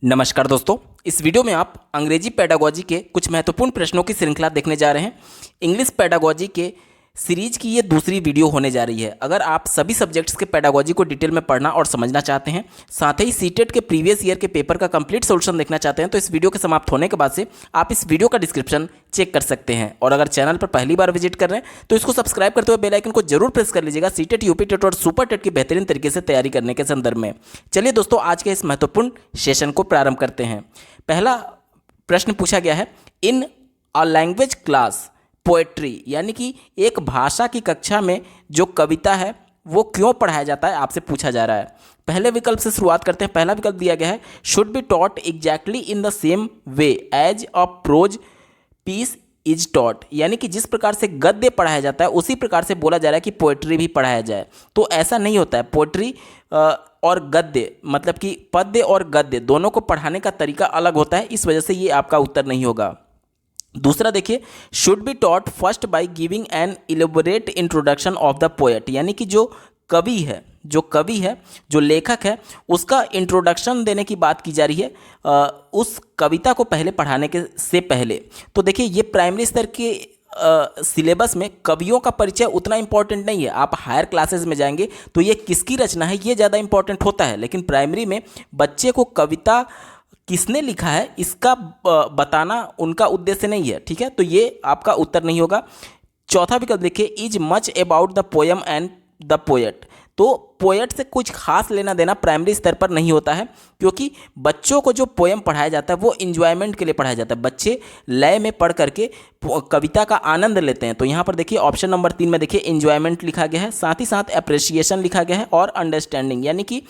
नमस्कार दोस्तों, इस वीडियो में आप अंग्रेजी पेडागोजी के कुछ महत्वपूर्ण प्रश्नों की श्रृंखला देखने जा रहे हैं। इंग्लिश पेडागोजी के सीरीज की ये दूसरी वीडियो होने जा रही है। अगर आप सभी सब्जेक्ट्स के पेडागोजी को डिटेल में पढ़ना और समझना चाहते हैं, साथ ही सीटेट के प्रीवियस ईयर के पेपर का कंप्लीट सॉल्यूशन देखना चाहते हैं, तो इस वीडियो के समाप्त होने के बाद से आप इस वीडियो का डिस्क्रिप्शन चेक कर सकते हैं। और अगर चैनल पर पहली बार विजिट कर रहे हैं तो इसको सब्सक्राइब करते हुए बेल आइकन को जरूर प्रेस कर लीजिएगा सीटेट, यूपी टेट और सुपर टेट की बेहतरीन तरीके से तैयारी करने के संदर्भ में। चलिए दोस्तों, आज के इस महत्वपूर्ण सेशन को प्रारंभ करते हैं। पहला प्रश्न पूछा गया है, इन अ लैंग्वेज क्लास पोएट्री, यानी कि एक भाषा की कक्षा में जो कविता है वो क्यों पढ़ाया जाता है, आपसे पूछा जा रहा है। पहले विकल्प से शुरुआत करते हैं। पहला विकल्प दिया गया है, should be taught exactly in the same way as a prose piece is taught, यानी कि जिस प्रकार से गद्य पढ़ाया जाता है उसी प्रकार से बोला जा रहा है कि पोएट्री भी पढ़ाया जाए। तो ऐसा नहीं होता है। पोएट्री और गद्य, मतलब कि पद्य और गद्य दोनों को पढ़ाने का तरीका अलग होता है, इस वजह से ये आपका उत्तर नहीं होगा। दूसरा देखिए, should be taught first by giving an elaborate introduction of the poet, यानी कि जो कवि है, जो लेखक है, उसका इंट्रोडक्शन देने की बात की जा रही है उस कविता को पहले पढ़ाने के से पहले। तो देखिए, ये प्राइमरी स्तर के सिलेबस में कवियों का परिचय उतना इंपॉर्टेंट नहीं है। आप हायर क्लासेस में जाएंगे तो ये किसकी रचना है ये ज़्यादा इंपॉर्टेंट होता है, लेकिन प्राइमरी में बच्चे को कविता किसने लिखा है इसका बताना उनका उद्देश्य नहीं है। ठीक है, तो ये आपका उत्तर नहीं होगा। चौथा विकल्प देखिए, is much about the poem and the poet. तो पोएट से कुछ खास लेना देना प्राइमरी स्तर पर नहीं होता है, क्योंकि बच्चों को जो पोएम पढ़ाया जाता है वो इंजॉयमेंट के लिए पढ़ाया जाता है। बच्चे लय में पढ़ करके कविता का आनंद लेते हैं। तो यहाँ पर देखिए ऑप्शन नंबर 3 में देखिए इंजॉयमेंट लिखा गया है, साथ ही साथ अप्रिसिएशन लिखा गया है और अंडरस्टैंडिंग, यानी कि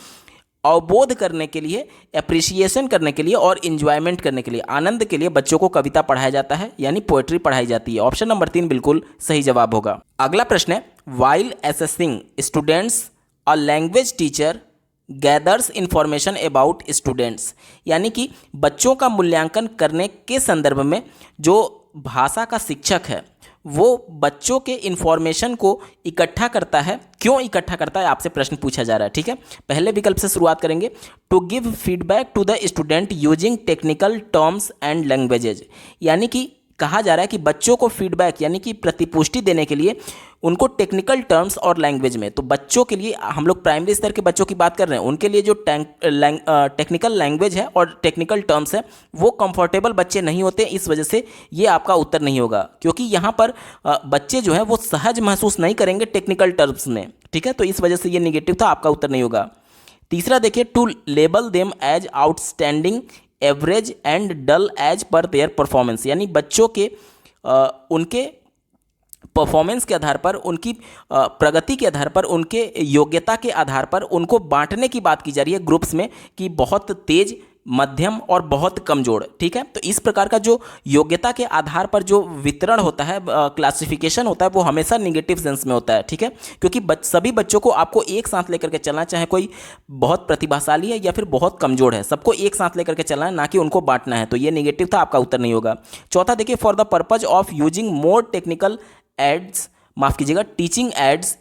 अवबोध करने के लिए, एप्रिसिएशन करने के लिए और इन्जॉयमेंट करने के लिए, आनंद के लिए बच्चों को कविता पढ़ाया जाता है, यानी पोएट्री पढ़ाई जाती है। ऑप्शन नंबर 3 बिल्कुल सही जवाब होगा। अगला प्रश्न है, while assessing students a language teacher gathers information about students, यानी कि बच्चों का मूल्यांकन करने के संदर्भ में जो भाषा का शिक्षक है वो बच्चों के इन्फॉर्मेशन को इकट्ठा करता है। क्यों इकट्ठा करता है, आपसे प्रश्न पूछा जा रहा है। ठीक है, पहले विकल्प से शुरुआत करेंगे, to give feedback to the student using technical terms and languages, यानी कि कहा जा रहा है कि बच्चों को फीडबैक यानी कि प्रतिपुष्टि देने के लिए उनको टेक्निकल टर्म्स और लैंग्वेज में, तो बच्चों के लिए, हम लोग प्राइमरी स्तर के बच्चों की बात कर रहे हैं, उनके लिए जो टेक्निकल लैंग्वेज है और टेक्निकल टर्म्स है वो कंफर्टेबल बच्चे नहीं होते, इस वजह से ये आपका उत्तर नहीं होगा, क्योंकि यहाँ पर बच्चे जो है वो सहज महसूस नहीं करेंगे टेक्निकल टर्म्स में। ठीक है, तो इस वजह से ये निगेटिव था, आपका उत्तर नहीं होगा। तीसरा देखिए, to label them as outstanding average and dull as per their performance, यानी बच्चों के उनके परफॉर्मेंस के आधार पर, उनकी प्रगति के आधार पर, उनके योग्यता के आधार पर उनको बांटने की बात की जा रही है ग्रुप्स में, कि बहुत तेज, मध्यम और बहुत कमजोर। ठीक है, तो इस प्रकार का जो योग्यता के आधार पर जो वितरण होता है, क्लासिफिकेशन होता है, वो हमेशा निगेटिव सेंस में होता है। ठीक है, क्योंकि सभी बच्चों को आपको एक साथ लेकर के चलना, चाहे कोई बहुत प्रतिभाशाली है या फिर बहुत कमजोर है, सबको एक साथ लेकर के चलना है, ना कि उनको बांटना है। तो ये निगेटिव था, आपका उत्तर नहीं होगा। चौथा देखिए, for the purpose of using more technical aids, माफ कीजिएगा, teaching aids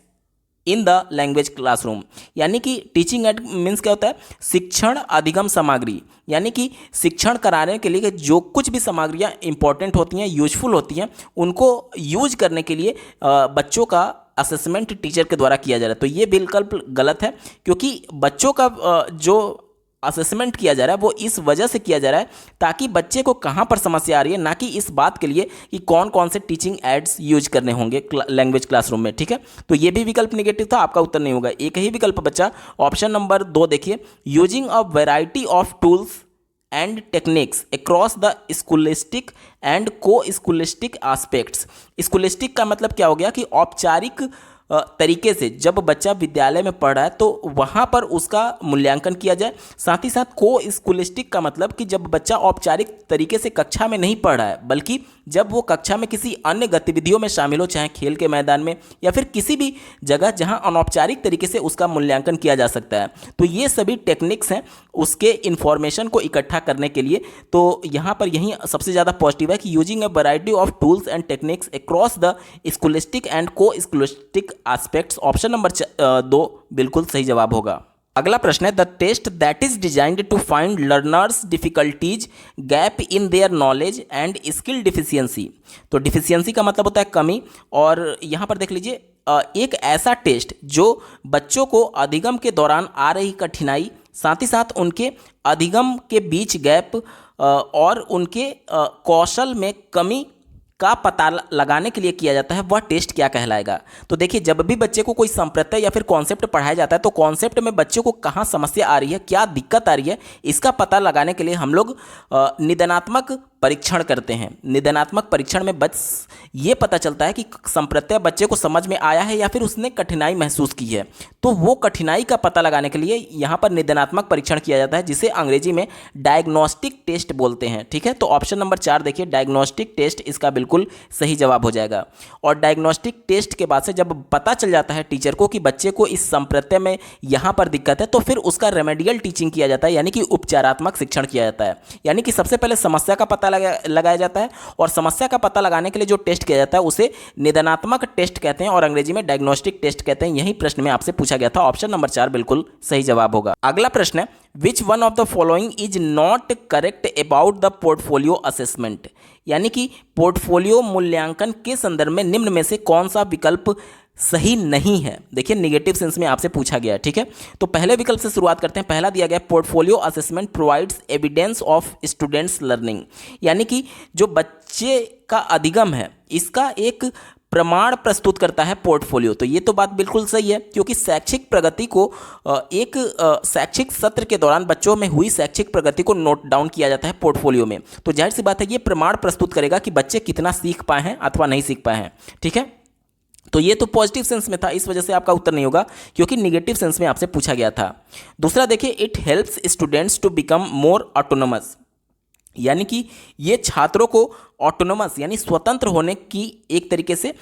in the language classroom, यानी कि टीचिंग एड मीन्स क्या होता है, शिक्षण अधिगम सामग्री, यानी कि शिक्षण कराने के लिए जो कुछ भी सामग्रियाँ इंपॉर्टेंट होती हैं, यूजफुल होती हैं, उनको यूज करने के लिए बच्चों का असेसमेंट टीचर के द्वारा किया जा रहा है। तो ये विकल्प गलत है, क्योंकि बच्चों का जो असेसमेंट किया जा रहा है वो इस वजह से किया जा रहा है ताकि बच्चे को कहाँ पर समस्या आ रही है, ना कि इस बात के लिए कि कौन कौन से टीचिंग एड्स यूज करने होंगे लैंग्वेज क्लासरूम में। ठीक है, तो ये भी विकल्प नेगेटिव था, आपका उत्तर नहीं होगा। एक ही विकल्प बचा, ऑप्शन नंबर 2 देखिए, using a variety of tools and techniques across the scholastic and co scholastic aspects. स्कूलिस्टिक का मतलब क्या हो गया कि औपचारिक तरीके से जब बच्चा विद्यालय में पढ़ रहा है तो वहाँ पर उसका मूल्यांकन किया जाए। साथ ही साथ को स्कूलिस्टिक का मतलब कि जब बच्चा औपचारिक तरीके से कक्षा में नहीं पढ़ रहा है, बल्कि जब वो कक्षा में किसी अन्य गतिविधियों में शामिल हो, चाहे खेल के मैदान में या फिर किसी भी जगह जहाँ अनौपचारिक तरीके से उसका मूल्यांकन किया जा सकता है। तो ये सभी टेक्निक्स हैं उसके इन्फॉर्मेशन को इकट्ठा करने के लिए। तो यहाँ पर यही सबसे ज़्यादा पॉजिटिव है कि using a variety of tools and techniques across the scholastic and co scholastic aspects. Option number 2 बिल्कुल सही जवाब होगा। अगला प्रश्न है the test that is designed to find learners difficulties gap in their knowledge and skill deficiency. तो deficiency का मतलब होता है कमी, और यहाँ पर देख लीजिए एक ऐसा टेस्ट जो बच्चों को अधिगम के दौरान आ रही कठिनाई, साथ ही साथ उनके अधिगम के बीच गैप और उनके कौशल में कमी का पता लगाने के लिए किया जाता है, वह टेस्ट क्या कहलाएगा। तो देखिए जब भी बच्चे को कोई संप्रत्यय या फिर कॉन्सेप्ट पढ़ाया जाता है तो कॉन्सेप्ट में बच्चे को कहाँ समस्या आ रही है, क्या दिक्कत आ रही है, इसका पता लगाने के लिए हम लोग निदानात्मक परीक्षण करते हैं। निदानात्मक परीक्षण में बस ये पता चलता है कि संप्रत्यय बच्चे को समझ में आया है या फिर उसने कठिनाई महसूस की है। तो वो कठिनाई का पता लगाने के लिए यहाँ पर निदानात्मक परीक्षण किया जाता है, जिसे अंग्रेजी में डायग्नोस्टिक टेस्ट बोलते हैं। ठीक है, तो ऑप्शन नंबर 4 देखिए डायग्नोस्टिक टेस्ट इसका बिल्कुल सही जवाब हो जाएगा। और डायग्नोस्टिक टेस्ट के बाद से जब पता चल जाता है टीचर को कि बच्चे को इस संप्रत्यय में यहाँ पर दिक्कत है, तो फिर उसका रेमेडियल टीचिंग किया जाता है, यानी कि उपचारात्मक शिक्षण किया जाता है। यानी कि सबसे पहले समस्या का पता लगाया जाता है, और समस्या का पता लगाने के लिए जो टेस्ट किया जाता है उसे निदानात्मक टेस्ट कहते हैं और अंग्रेजी में डायग्नोस्टिक टेस्ट कहते हैं। यही प्रश्न में आपसे पूछा गया था, ऑप्शन नंबर 4 बिल्कुल सही जवाब होगा। अगला प्रश्न है विच one of the following is not correct about the portfolio assessment. यानी कि पोर्टफोलियो मूल्यांकन के संदर्भ में निम्न में से कौन सा विकल्प सही नहीं है। देखिए निगेटिव सेंस में आपसे पूछा गया है। ठीक है, तो पहले विकल्प से शुरुआत करते हैं। पहला दिया गया portfolio assessment provides evidence of students learning. यानी कि जो बच्चे का अधिगम है इसका एक प्रमाण प्रस्तुत करता है पोर्टफोलियो। तो ये तो बात बिल्कुल सही है, क्योंकि शैक्षिक प्रगति को एक शैक्षिक सत्र के दौरान बच्चों में हुई शैक्षिक प्रगति को नोट डाउन किया जाता है पोर्टफोलियो में। तो जाहिर सी बात है ये प्रमाण प्रस्तुत करेगा कि बच्चे कितना सीख पाए हैं अथवा नहीं सीख पाए हैं। ठीक है, तो ये तो पॉजिटिव सेंस में था, इस वजह से आपका उत्तर नहीं होगा, क्योंकि निगेटिव सेंस में आपसे पूछा गया था। दूसरा देखिए it helps students to become more autonomous. यानी कि ये छात्रों को ऑटोनोमस यानी स्वतंत्र होने की एक तरीके से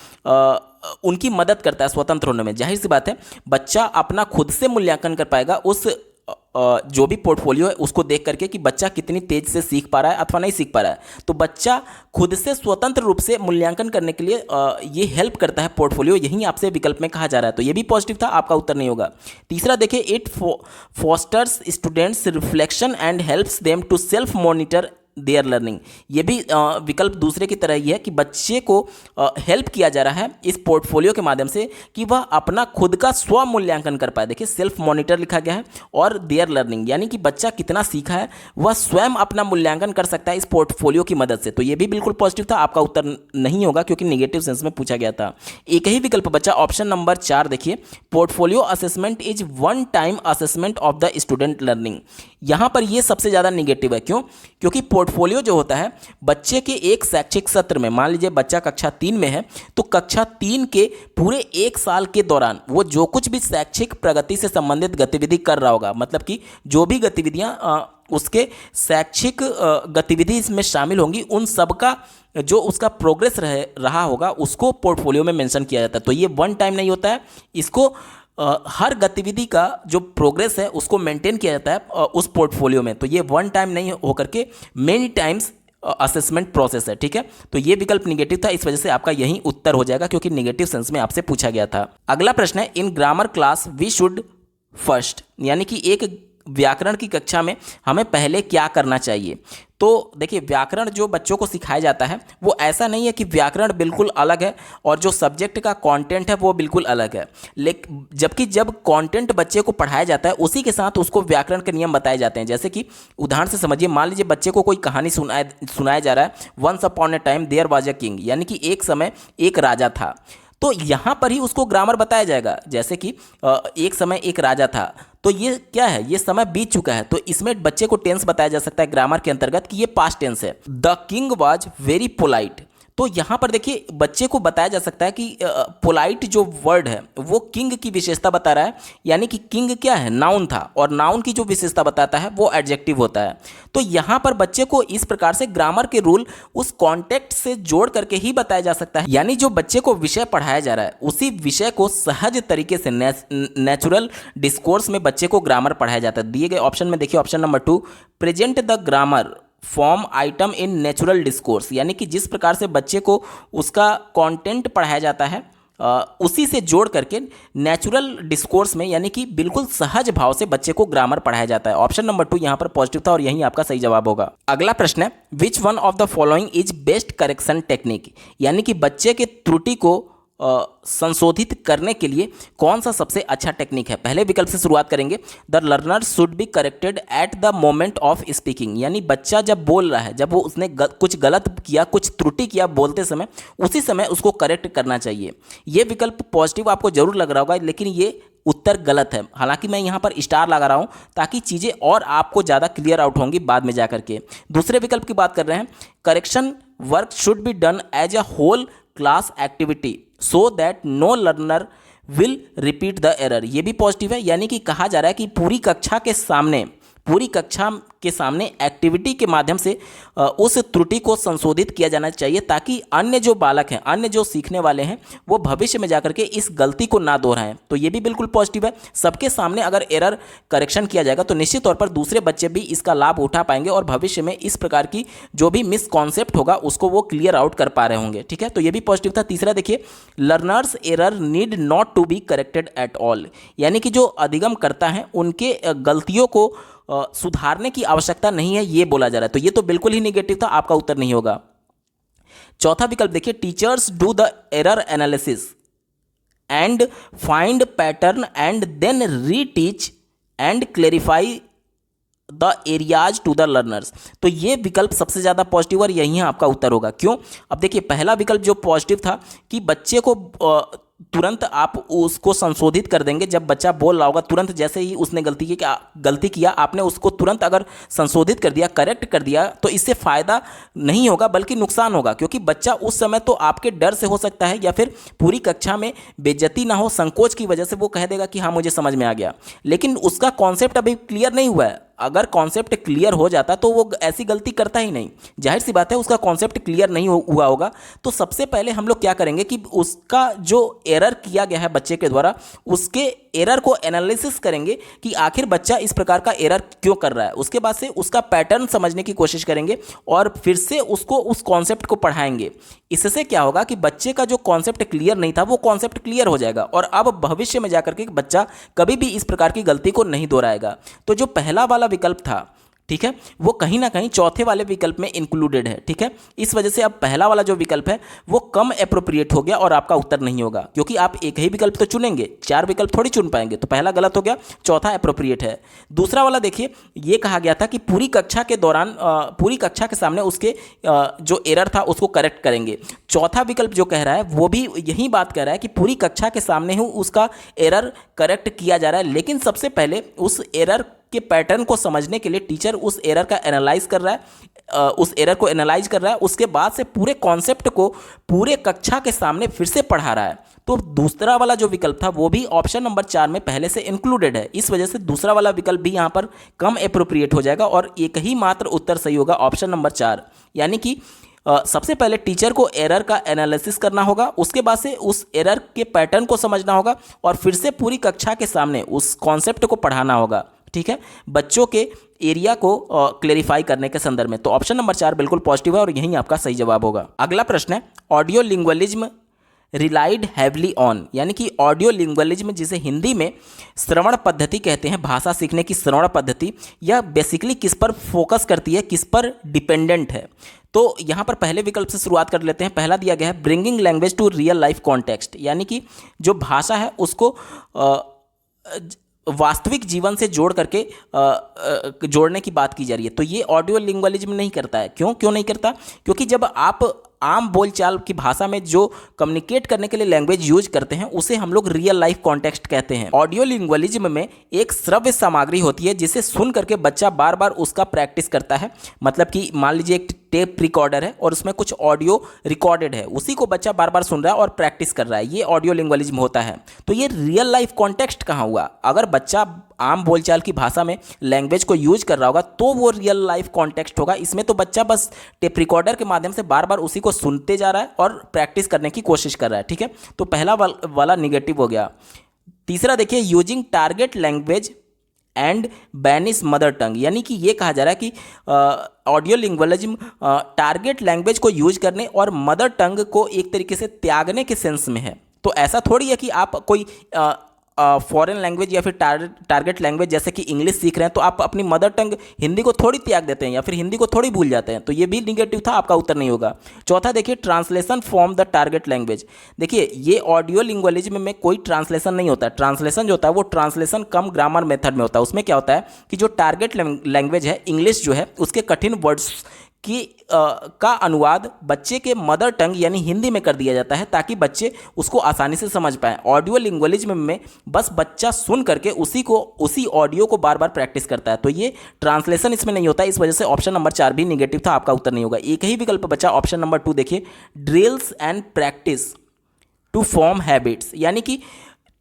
उनकी मदद करता है स्वतंत्र होने में। जाहिर सी बात है बच्चा अपना खुद से मूल्यांकन कर पाएगा उस जो भी पोर्टफोलियो है उसको देख करके कि बच्चा कितनी तेज से सीख पा रहा है अथवा नहीं सीख पा रहा है। तो बच्चा खुद से स्वतंत्र रूप से मूल्यांकन करने के लिए ये हेल्प करता है पोर्टफोलियो, यही आपसे विकल्प में कहा जा रहा है। तो ये भी पॉजिटिव था, आपका उत्तर नहीं होगा। तीसरा देखिए it fosters students reflection and helps them to self monitor their learning. ये भी विकल्प दूसरे की तरह ही है कि बच्चे को हेल्प किया जा रहा है इस पोर्टफोलियो के माध्यम से कि वह अपना खुद का स्व मूल्यांकन कर पाए। देखिए सेल्फ मॉनिटर लिखा गया है और देयर लर्निंग, यानी कि बच्चा कितना सीखा है वह स्वयं अपना मूल्यांकन कर सकता है इस पोर्टफोलियो की मदद से। तो ये भी बिल्कुल पॉजिटिव था, आपका उत्तर नहीं होगा क्योंकि निगेटिव सेंस में पूछा गया था। एक ही विकल्प बचा ऑप्शन नंबर 4 देखिए portfolio assessment is one time assessment of the student learning. यहाँ पर ये सबसे ज़्यादा निगेटिव है। क्यों? क्योंकि पोर्टफोलियो जो होता है बच्चे के एक शैक्षिक सत्र में, मान लीजिए बच्चा कक्षा 3 में है, तो कक्षा 3 के पूरे 1 साल के दौरान वो जो कुछ भी शैक्षिक प्रगति से संबंधित गतिविधि कर रहा होगा, मतलब कि जो भी गतिविधियाँ उसके शैक्षिक गतिविधि इसमें शामिल होंगी, उन सब का जो उसका प्रोग्रेस रहा होगा उसको पोर्टफोलियो में मेंशन किया जाता है। तो ये वन टाइम नहीं होता है, इसको हर गतिविधि का जो प्रोग्रेस है उसको मेंटेन किया जाता है उस पोर्टफोलियो में। तो ये वन टाइम नहीं होकर के मेनी टाइम्स असेसमेंट प्रोसेस है। ठीक है, तो ये विकल्प निगेटिव था, इस वजह से आपका यही उत्तर हो जाएगा क्योंकि निगेटिव सेंस में आपसे पूछा गया था। अगला प्रश्न है in grammar class we should first, यानी कि एक व्याकरण की कक्षा में हमें पहले क्या करना चाहिए। तो देखिए व्याकरण जो बच्चों को सिखाया जाता है वो ऐसा नहीं है कि व्याकरण बिल्कुल अलग है और जो सब्जेक्ट का कंटेंट है वो बिल्कुल अलग है, लेकिन जबकि जब कंटेंट बच्चे को पढ़ाया जाता है उसी के साथ उसको व्याकरण के नियम बताए जाते हैं। जैसे कि उदाहरण से समझिए, मान लीजिए बच्चे को कोई कहानी सुनाया जा रहा है, once upon a time there was a king, यानी कि एक समय एक राजा था। तो यहाँ पर ही उसको ग्रामर बताया जाएगा, जैसे कि एक समय एक राजा था, तो ये क्या है, ये समय बीत चुका है, तो इसमें बच्चे को टेंस बताया जा सकता है ग्रामर के अंतर्गत कि ये पास्ट टेंस है। The king was very polite, तो यहाँ पर देखिए बच्चे को बताया जा सकता है कि पोलाइट जो वर्ड है वो किंग की विशेषता बता रहा है, यानी कि किंग क्या है, नाउन था, और नाउन की जो विशेषता बताता है वो एडजेक्टिव होता है। तो यहाँ पर बच्चे को इस प्रकार से ग्रामर के रूल उस कॉन्टेक्स्ट से जोड़ करके ही बताया जा सकता है, यानी जो बच्चे को विषय पढ़ाया जा रहा है उसी विषय को सहज तरीके से नेचुरल डिस्कोर्स में बच्चे को ग्रामर पढ़ाया जाता है। दिए गए ऑप्शन में देखिए option number 2, present the grammar form item in natural discourse, यानी कि जिस प्रकार से बच्चे को उसका कंटेंट पढ़ाया जाता है उसी से जोड़ करके नेचुरल डिस्कोर्स में यानी कि बिल्कुल सहज भाव से बच्चे को ग्रामर पढ़ाया जाता है। ऑप्शन नंबर 2 यहाँ पर पॉजिटिव था और यही आपका सही जवाब होगा। अगला प्रश्न है, विच one of the following is best correction technique, यानी कि बच्चे के त्रुटि को संशोधित करने के लिए कौन सा सबसे अच्छा टेक्निक है। पहले विकल्प से शुरुआत करेंगे, the learner should be corrected at the moment of speaking, यानी बच्चा जब बोल रहा है, जब वो उसने कुछ गलत किया, कुछ त्रुटि किया बोलते समय, उसी समय उसको करेक्ट करना चाहिए। ये विकल्प पॉजिटिव आपको जरूर लग रहा होगा, लेकिन ये उत्तर गलत है। हालांकि मैं यहाँ पर स्टार लगा रहा हूँ ताकि चीज़ें और आपको ज़्यादा क्लियर आउट होंगी बाद में जाकर के। दूसरे विकल्प की बात कर रहे हैं, correction work should be done as a whole class activity so that no learner will repeat the error. ये भी पॉजिटिव है, यानी कि कहा जा रहा है कि पूरी कक्षा के सामने एक्टिविटी के माध्यम से उस त्रुटि को संशोधित किया जाना चाहिए ताकि अन्य जो बालक हैं, अन्य जो सीखने वाले हैं, वो भविष्य में जाकर के इस गलती को ना दोहराएं। तो ये भी बिल्कुल पॉजिटिव है। सबके सामने अगर एरर करेक्शन किया जाएगा तो निश्चित तौर पर दूसरे बच्चे भी इसका लाभ उठा पाएंगे और भविष्य में इस प्रकार की जो भी मिसकॉन्सेप्ट होगा उसको वो क्लियर आउट कर पा रहे होंगे। ठीक है, तो ये भी पॉजिटिव था। तीसरा देखिए, learners error need not to be corrected at all, यानी कि जो अधिगम करता है उनके गलतियों को सुधारने की आवश्यकता नहीं है, ये बोला जा रहा है। तो ये तो बिल्कुल ही निगेटिव था, आपका उत्तर नहीं होगा। चौथा विकल्प देखिए, teachers do the error analysis and find pattern and then reteach and clarify the areas to the learners. तो ये विकल्प सबसे ज़्यादा पॉजिटिव और यही आपका उत्तर होगा। क्यों? अब देखिए, पहला विकल्प जो पॉजिटिव था कि बच्चे को तुरंत आप उसको संशोधित कर देंगे। जब बच्चा बोल रहा होगा, तुरंत जैसे ही उसने गलती किया आपने उसको तुरंत अगर संशोधित कर दिया, करेक्ट कर दिया, तो इससे फ़ायदा नहीं होगा बल्कि नुकसान होगा, क्योंकि बच्चा उस समय तो आपके डर से हो सकता है या फिर पूरी कक्षा में बेइज्जती ना हो, संकोच की वजह से वो कह देगा कि हाँ मुझे समझ में आ गया, लेकिन उसका कॉन्सेप्ट अभी क्लियर नहीं हुआ है। अगर कॉन्सेप्ट क्लियर हो जाता तो वो ऐसी गलती करता ही नहीं। जाहिर सी बात है, उसका कॉन्सेप्ट क्लियर नहीं हुआ होगा। तो सबसे पहले हम लोग क्या करेंगे कि उसका जो एरर किया गया है बच्चे के द्वारा, उसके एरर को एनालिसिस करेंगे कि आखिर बच्चा इस प्रकार का एरर क्यों कर रहा है। उसके बाद से उसका पैटर्न समझने की कोशिश करेंगे और फिर से उसको उस कॉन्सेप्ट को पढ़ाएंगे। इससे क्या होगा कि बच्चे का जो कॉन्सेप्ट क्लियर नहीं था वो कॉन्सेप्ट क्लियर हो जाएगा और अब भविष्य में जाकर के बच्चा कभी भी इस प्रकार की गलती को नहीं दोहराएगा। तो जो पहला वाला विकल्प था, ठीक है, वो कहीं ना कहीं चौथे वाले विकल्प में इंक्लूडेड है। ठीक है, इस वजह से अब पहला वाला जो विकल्प है वो कम एप्रोप्रिएट हो गया और आपका उत्तर नहीं होगा, क्योंकि आप एक ही विकल्प तो चुनेंगे, 4 विकल्प थोड़ी चुन पाएंगे। तो पहला गलत हो गया, चौथा एप्रोप्रिएट है। दूसरा वाला देखिए, ये कहा गया था कि पूरी कक्षा के दौरान पूरी कक्षा के सामने उसके जो एरर था उसको करेक्ट करेंगे। चौथा विकल्प जो कह रहा है वो भी यही बात कह रहा है कि पूरी कक्षा के सामने ही उसका एरर करेक्ट किया जा रहा है, लेकिन सबसे पहले उस एरर के पैटर्न को समझने के लिए टीचर उस एरर का एनालाइज कर रहा है, उस एरर को एनालाइज कर रहा है, उसके बाद से पूरे कॉन्सेप्ट को पूरे कक्षा के सामने फिर से पढ़ा रहा है। तो दूसरा वाला जो विकल्प था वो भी ऑप्शन नंबर 4 में पहले से इंक्लूडेड है। इस वजह से दूसरा वाला विकल्प भी यहाँ पर कम एप्रोप्रिएट हो जाएगा और एक ही मात्र उत्तर सही होगा, ऑप्शन नंबर 4। यानी कि सबसे पहले टीचर को एरर का एनालिसिस करना होगा, उसके बाद से उस एरर के पैटर्न को समझना होगा और फिर से पूरी कक्षा के सामने उस कॉन्सेप्ट को पढ़ाना होगा। ठीक है, बच्चों के एरिया को क्लेरिफाई करने के संदर्भ में। तो ऑप्शन नंबर 4 बिल्कुल पॉजिटिव है और यही आपका सही जवाब होगा। अगला प्रश्न है, audio linguism relied heavily on, यानी कि ऑडियो लिंग्विज्म जिसे हिंदी में श्रवण पद्धति कहते हैं, भाषा सीखने की श्रवण पद्धति, यह बेसिकली किस पर फोकस करती है, किस पर डिपेंडेंट है। तो यहाँ पर पहले विकल्प से शुरुआत कर लेते हैं। पहला दिया गया है bringing language to real life context, यानी कि जो भाषा है उसको वास्तविक जीवन से जोड़ करके जोड़ने की बात की जा रही है। तो ये ऑडियो लिंग्विज्म नहीं करता है। क्यों नहीं करता? क्योंकि जब आप आम बोलचाल की भाषा में जो कम्युनिकेट करने के लिए लैंग्वेज यूज करते हैं उसे हम लोग रियल लाइफ कॉन्टेक्स्ट कहते हैं। ऑडियो लिंग्विज्म में एक श्रव्य सामग्री होती है जिसे सुन करके बच्चा बार बार उसका प्रैक्टिस करता है। मतलब कि मान लीजिए एक टेप रिकॉर्डर है और उसमें कुछ ऑडियो रिकॉर्डेड है, उसी को बच्चा बार बार सुन रहा है और प्रैक्टिस कर रहा है, ये ऑडियो लिंग्विज्म होता है। तो ये रियल लाइफ कॉन्टेक्स्ट कहाँ हुआ? अगर बच्चा आम बोलचाल की भाषा में लैंग्वेज को यूज कर रहा होगा तो वो रियल लाइफ कॉन्टेक्स्ट होगा। इसमें तो बच्चा बस टेप रिकॉर्डर के माध्यम से बार बार उसी को सुनते जा रहा है और प्रैक्टिस करने की कोशिश कर रहा है। ठीक है, तो पहला वाला निगेटिव हो गया। तीसरा देखिए, using target language and banish mother tongue, यानी कि ये कहा जा रहा है कि ऑडियो लिंग्विज्म टारगेट लैंग्वेज को यूज करने और मदर टंग को एक तरीके से त्यागने के सेंस में है। तो ऐसा थोड़ी है कि आप कोई फॉरेन लैंग्वेज या फिर टारगेट लैंग्वेज जैसे कि इंग्लिश सीख रहे हैं तो आप अपनी मदर टंग हिंदी को थोड़ी त्याग देते हैं या फिर हिंदी को थोड़ी भूल जाते हैं, तो ये भी निगेटिव था, आपका उत्तर नहीं होगा। चौथा देखिए, translation from the target language. देखिए ये ऑडियो लिंग्विज्म में कोई ट्रांसलेशन नहीं होता है। ट्रांसलेशन जो होता है वो ट्रांसलेशन कम ग्रामर मेथड में होता है। उसमें क्या होता है कि जो टारगेट लैंग्वेज है इंग्लिश जो है, उसके कठिन वर्ड्स की का अनुवाद बच्चे के मदर टंग यानी हिंदी में कर दिया जाता है ताकि बच्चे उसको आसानी से समझ पाएं। ऑडियो लिंग्विज्म में बस बच्चा सुन करके उसी ऑडियो को बार बार प्रैक्टिस करता है, तो ये ट्रांसलेशन इसमें नहीं होता। इस वजह से ऑप्शन नंबर 4 भी निगेटिव था, आपका उत्तर नहीं होगा। एक ही विकल्प बचा ऑप्शन नंबर 2 देखिए, drills and practice to form habits, यानी कि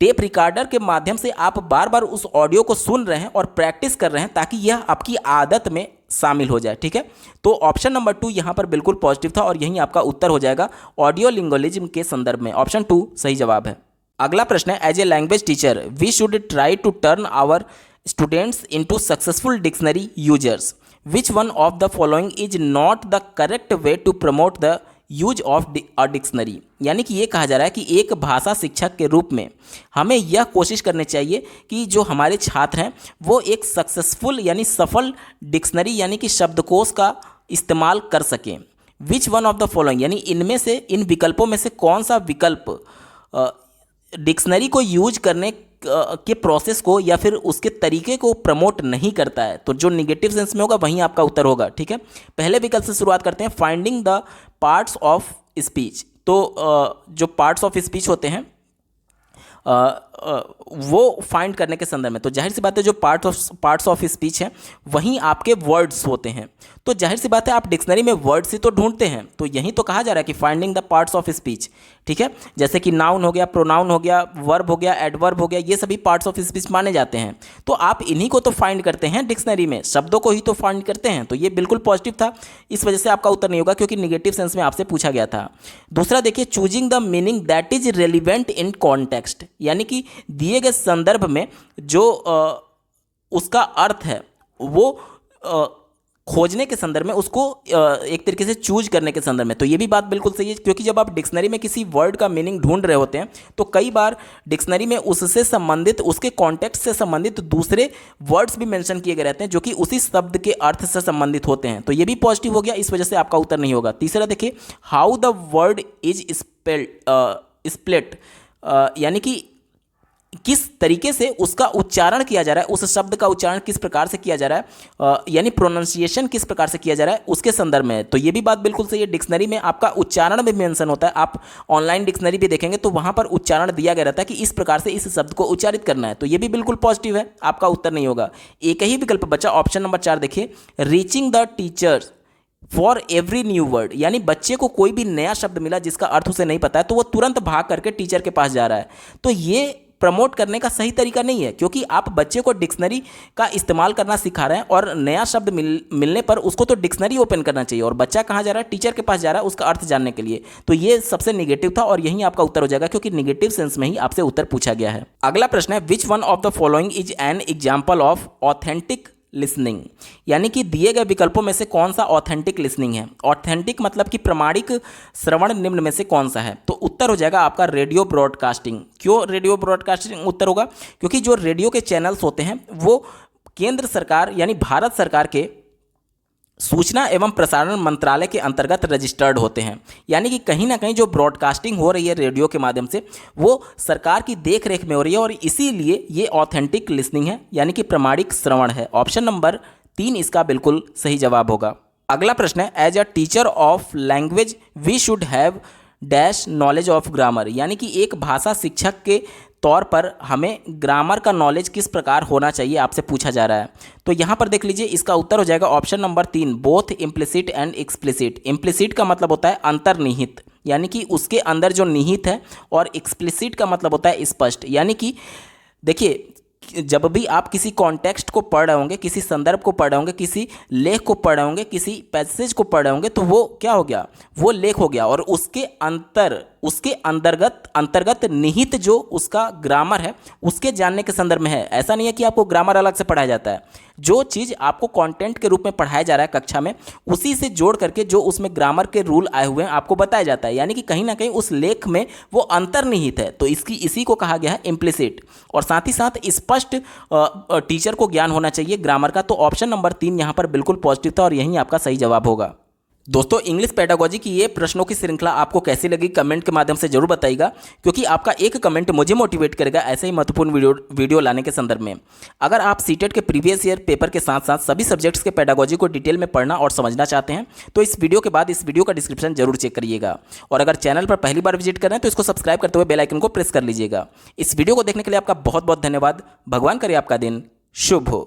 टेप रिकॉर्डर के माध्यम से आप बार बार उस ऑडियो को सुन रहे हैं और प्रैक्टिस कर रहे हैं ताकि यह आपकी आदत में शामिल हो जाए। ठीक है, तो ऑप्शन नंबर 2 यहाँ पर बिल्कुल पॉजिटिव था और यही आपका उत्तर हो जाएगा ऑडियो लिंग्विज्म के संदर्भ में। ऑप्शन 2 सही जवाब है। अगला प्रश्न है, as a language teacher we should try to turn our students into successful dictionary users. Which one of the following is not the correct way to promote the use of a dictionary. यानी कि ये कहा जा रहा है कि एक भाषा शिक्षक के रूप में हमें यह कोशिश करनी चाहिए कि जो हमारे छात्र हैं वो एक सक्सेसफुल यानी सफल डिक्शनरी यानी कि शब्दकोश का इस्तेमाल कर सकें। विच वन ऑफ द फॉलोइंग, यानी इनमें से, इन विकल्पों में से कौन सा विकल्प डिक्शनरी को यूज करने के प्रोसेस को या फिर उसके तरीके को प्रमोट नहीं करता है, तो जो निगेटिव सेंस में होगा वहीं आपका उत्तर होगा। ठीक है, पहले विकल्प से शुरुआत करते हैं, finding the parts of speech. तो जो पार्ट्स ऑफ स्पीच होते हैं वो फाइंड करने के संदर्भ में, तो जाहिर सी बात है जो पार्ट्स ऑफ स्पीच है वहीं आपके वर्ड्स होते हैं, तो जाहिर सी बात है आप डिक्शनरी में वर्ड्स ही तो ढूंढते हैं, तो यही तो कहा जा रहा है कि finding the parts of speech. ठीक है, जैसे कि नाउन हो गया, प्रोनाउन हो गया, वर्ब हो गया, एडवर्ब हो गया, ये सभी पार्ट्स ऑफ स्पीच माने जाते हैं, तो आप इन्हीं को तो फाइंड करते हैं डिक्शनरी में, शब्दों को ही तो फाइंड करते हैं, तो ये बिल्कुल पॉजिटिव था। इस वजह से आपका उत्तर नहीं होगा क्योंकि निगेटिव सेंस में आपसे पूछा गया था। दूसरा देखिए, choosing the meaning that is relevant in context, यानी कि दिए गए संदर्भ में जो उसका अर्थ है वो खोजने के संदर्भ में, उसको एक तरीके से चूज करने के संदर्भ में, तो ये भी बात बिल्कुल सही है क्योंकि जब आप डिक्शनरी में किसी वर्ड का मीनिंग ढूंढ रहे होते हैं तो कई बार डिक्शनरी में उससे संबंधित, उसके कॉन्टेक्स्ट से संबंधित दूसरे वर्ड्स भी मेंशन किए गए रहते हैं जो कि उसी शब्द के अर्थ से संबंधित होते हैं, तो ये भी पॉजिटिव हो गया, इस वजह से आपका उत्तर नहीं होगा। तीसरा देखिए, how the word is split, यानी कि किस तरीके से उसका उच्चारण किया जा रहा है, उस शब्द का उच्चारण किस प्रकार से किया जा रहा है, यानी प्रोनाउंसिएशन किस प्रकार से किया जा रहा है उसके संदर्भ में, तो ये भी बात बिल्कुल सही है। डिक्शनरी में आपका उच्चारण भी मेंशन होता है, आप ऑनलाइन डिक्शनरी भी देखेंगे तो वहां पर उच्चारण दिया गया रहता है कि इस प्रकार से इस शब्द को उच्चारित करना है, तो ये भी बिल्कुल पॉजिटिव है, आपका उत्तर नहीं होगा। एक ही विकल्प बचा ऑप्शन नंबर 4 देखिए, reaching the teachers for every new word, यानी बच्चे को कोई भी नया शब्द मिला जिसका अर्थ उसे नहीं पता है तो वो तुरंत भाग करके टीचर के पास जा रहा है, तो ये प्रमोट करने का सही तरीका नहीं है क्योंकि आप बच्चे को डिक्शनरी का इस्तेमाल करना सिखा रहे हैं और नया शब्द मिलने पर उसको तो डिक्शनरी ओपन करना चाहिए और बच्चा कहाँ जा रहा है, टीचर के पास जा रहा है उसका अर्थ जानने के लिए, तो ये सबसे निगेटिव था और यही आपका उत्तर हो जाएगा क्योंकि निगेटिव सेंस में ही आपसे उत्तर पूछा गया है। अगला प्रश्न है, विच one of the following is an example of authentic listening, यानी कि दिए गए विकल्पों में से कौन सा ऑथेंटिक लिसनिंग है। ऑथेंटिक मतलब कि प्रमाणिक श्रवण निम्न में से कौन सा है, तो उत्तर हो जाएगा आपका रेडियो ब्रॉडकास्टिंग। क्यों रेडियो ब्रॉडकास्टिंग उत्तर होगा, क्योंकि जो रेडियो के चैनल्स होते हैं वो केंद्र सरकार यानी भारत सरकार के सूचना एवं प्रसारण मंत्रालय के अंतर्गत रजिस्टर्ड होते हैं, यानी कि कहीं ना कहीं जो ब्रॉडकास्टिंग हो रही है रेडियो के माध्यम से वो सरकार की देख रेख में हो रही है और इसीलिए ये ऑथेंटिक लिसनिंग है यानी कि प्रमाणिक श्रवण है। ऑप्शन नंबर 3 इसका बिल्कुल सही जवाब होगा। अगला प्रश्न है, as a teacher of language we should have dash knowledge of grammar, यानी कि एक भाषा शिक्षक के तौर पर हमें ग्रामर का नॉलेज किस प्रकार होना चाहिए आपसे पूछा जा रहा है, तो यहाँ पर देख लीजिए इसका उत्तर हो जाएगा option number 3, both implicit and explicit. Implicit का मतलब होता है अंतर्निहित, यानी कि उसके अंदर जो निहित है, और एक्सप्लिसिट का मतलब होता है स्पष्ट, यानी कि देखिए जब भी आप किसी कॉन्टेक्स्ट को पढ़ रहे होंगे, किसी संदर्भ को पढ़ रहे होंगे, किसी लेख को पढ़ रहे होंगे, किसी पैसेज को पढ़ रहे होंगे, तो वो क्या हो गया, वो लेख हो गया और उसके अंतर उसके अंतर्गत अंतर्गत निहित जो उसका ग्रामर है उसके जानने के संदर्भ में है। ऐसा नहीं है कि आपको ग्रामर अलग से पढ़ाया जाता है, जो चीज़ आपको कंटेंट के रूप में पढ़ाया जा रहा है कक्षा में उसी से जोड़ करके जो उसमें ग्रामर के रूल आए हुए हैं आपको बताया जाता है, यानी कि कहीं ना कहीं उस लेख में वो अंतर्निहित है। तो इसी को कहा गया है इम्प्लिसिट। और साथ ही साथ स्पष्ट टीचर को ज्ञान होना चाहिए ग्रामर का। तो ऑप्शन नंबर 3 यहाँ पर बिल्कुल पॉजिटिव था और यही आपका सही जवाब होगा। दोस्तों, इंग्लिश पेडागोजी की ये प्रश्नों की श्रृंखला आपको कैसी लगी कमेंट के माध्यम से जरूर बताइएगा, क्योंकि आपका एक कमेंट मुझे मोटिवेट करेगा ऐसे ही महत्वपूर्ण वीडियो लाने के संदर्भ में। अगर आप सीटेट के प्रीवियस ईयर पेपर के साथ साथ सभी सब्जेक्ट्स के पेडागोजी को डिटेल में पढ़ना और समझना चाहते हैं तो इस वीडियो के बाद इस वीडियो का डिस्क्रिप्शन जरूर चेक करिएगा। और अगर चैनल पर पहली बार विजिट कर रहे हैं तो इसको सब्सक्राइब करते हुए बेल आइकन को प्रेस कर लीजिएगा। इस वीडियो को देखने के लिए आपका बहुत बहुत धन्यवाद। भगवान करे आपका दिन शुभ हो।